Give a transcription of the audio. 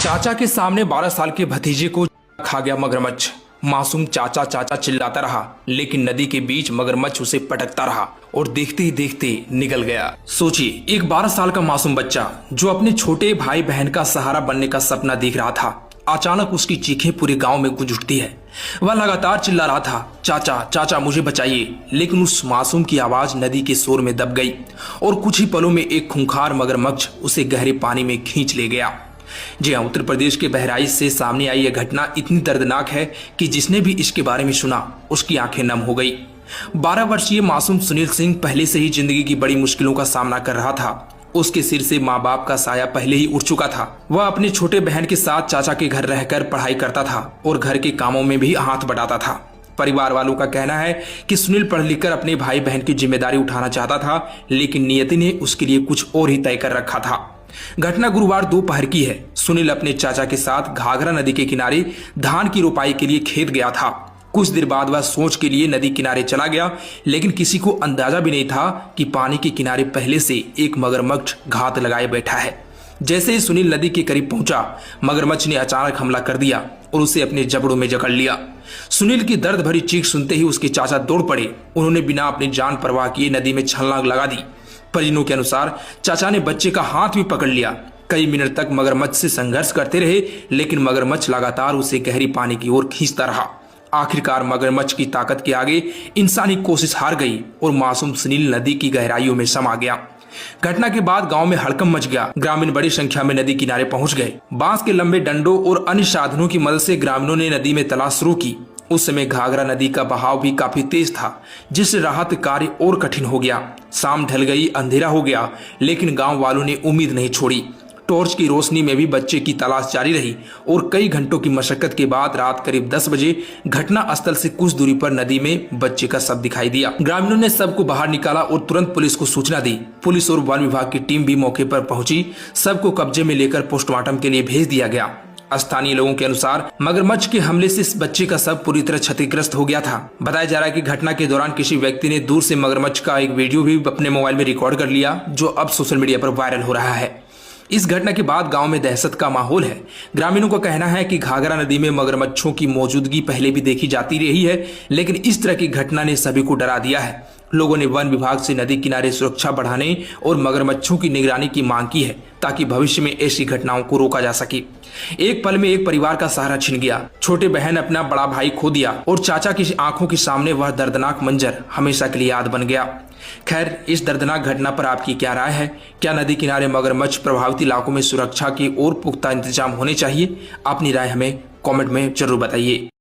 चाचा के सामने 12 साल के भतीजे को खा गया मगरमच्छ। मासूम चाचा चाचा चिल्लाता रहा, लेकिन नदी के बीच मगरमच्छ उसे पटकता रहा और देखते ही देखते निकल गया। सोचिए, एक 12 साल का मासूम बच्चा जो अपने छोटे भाई बहन का सहारा बनने का सपना देख रहा था, अचानक उसकी चीखें पूरे गांव में गूंज उठती है। वह लगातार चिल्ला रहा था, चाचा चाचा मुझे बचाइए, लेकिन उस मासूम की आवाज नदी के शोर में दब गई और कुछ ही पलों में एक खूंखार मगरमच्छ उसे गहरे पानी में खींच ले गया। जी हाँ, उत्तर प्रदेश के बहराइच से सामने आई यह घटना इतनी दर्दनाक है कि जिसने भी इसके बारे में सुना उसकी आंखें नम हो गई। 12 वर्षीय मासूम सुनील सिंह पहले से ही जिंदगी की बड़ी मुश्किलों का सामना कर रहा था। उसके सिर से माँ बाप का साया पहले ही उठ चुका था। वह अपने छोटे बहन के साथ चाचा के घर रहकर पढ़ाई करता था और घर के कामों में भी हाथ बटाता था। परिवार वालों का कहना है कि सुनील पढ़ लिख कर अपने भाई बहन की जिम्मेदारी उठाना चाहता था, लेकिन नियति ने उसके लिए कुछ और ही तय कर रखा था। घटना गुरुवार दोपहर की है। सुनील अपने चाचा के साथ घाघरा नदी के किनारे धान की रोपाई के लिए खेत गया था। कुछ देर बाद वह सोच के लिए नदी किनारे चला गया, लेकिन किसी को अंदाजा भी नहीं था कि पानी के किनारे पहले से एक मगरमच्छ घात लगाए बैठा है। जैसे ही सुनील नदी के करीब पहुंचा, मगरमच्छ ने अचानक हमला कर दिया और उसे अपने जबड़ों में जकड़ लिया। सुनील की दर्द भरी चीख सुनते ही उसके चाचा दौड़ पड़े। उन्होंने बिना अपनी जान परवाह किए नदी में छलांग लगा दी। परिजनों के अनुसार चाचा ने बच्चे का हाथ भी पकड़ लिया। कई मिनट तक मगरमच्छ से संघर्ष करते रहे, लेकिन मगरमच्छ लगातार उसे गहरी पानी की ओर खींचता रहा। आखिरकार मगरमच्छ की ताकत के आगे इंसानी कोशिश हार गई और मासूम सुनील नदी की गहराइयों में समा गया। घटना के बाद गांव में हड़कंप मच गया। ग्रामीण बड़ी संख्या में नदी किनारे पहुंच गए। बांस के लंबे डंडों और अन्य साधनों की मदद से ग्रामीणों ने नदी में तलाश शुरू की। उस समय घाघरा नदी का बहाव भी काफी तेज था, जिससे राहत कार्य और कठिन हो गया। शाम ढल गई, अंधेरा हो गया, लेकिन गांव वालों ने उम्मीद नहीं छोड़ी। टॉर्च की रोशनी में भी बच्चे की तलाश जारी रही और कई घंटों की मशक्कत के बाद रात करीब 10 बजे घटना स्थल से कुछ दूरी पर नदी में बच्चे का शव दिखाई दिया। ग्रामीणों ने शव को बाहर निकाला और तुरंत पुलिस को सूचना दी। पुलिस और वन विभाग की टीम भी मौके पर पहुंची। शव को कब्जे में लेकर पोस्टमार्टम के लिए भेज दिया गया। स्थानीय लोगों के अनुसार मगरमच्छ के हमले से इस बच्चे का शव पूरी तरह क्षतिग्रस्त हो गया था। बताया जा रहा है कि घटना के दौरान किसी व्यक्ति ने दूर से मगरमच्छ का एक वीडियो भी अपने मोबाइल में रिकॉर्ड कर लिया, जो अब सोशल मीडिया पर वायरल हो रहा है। इस घटना के बाद गांव में दहशत का माहौल है। ग्रामीणों का कहना है कि घाघरा नदी में मगरमच्छों की मौजूदगी पहले भी देखी जाती रही है, लेकिन इस तरह की घटना ने सभी को डरा दिया है। लोगों ने वन विभाग से नदी किनारे सुरक्षा बढ़ाने और मगरमच्छों की निगरानी की मांग की है, ताकि भविष्य में ऐसी घटनाओं को रोका जा सके। एक पल में एक परिवार का सहारा छिन गया। छोटे बहन अपना बड़ा भाई खो दिया और चाचा की आंखों के सामने वह दर्दनाक मंजर हमेशा के लिए याद बन गया। खैर, इस दर्दनाक घटना पर आपकी क्या राय है? क्या नदी किनारे मगरमच्छ प्रभावित इलाकों में सुरक्षा की और पुख्ता इंतजाम होने चाहिए? अपनी राय हमें कमेंट में जरूर बताइए।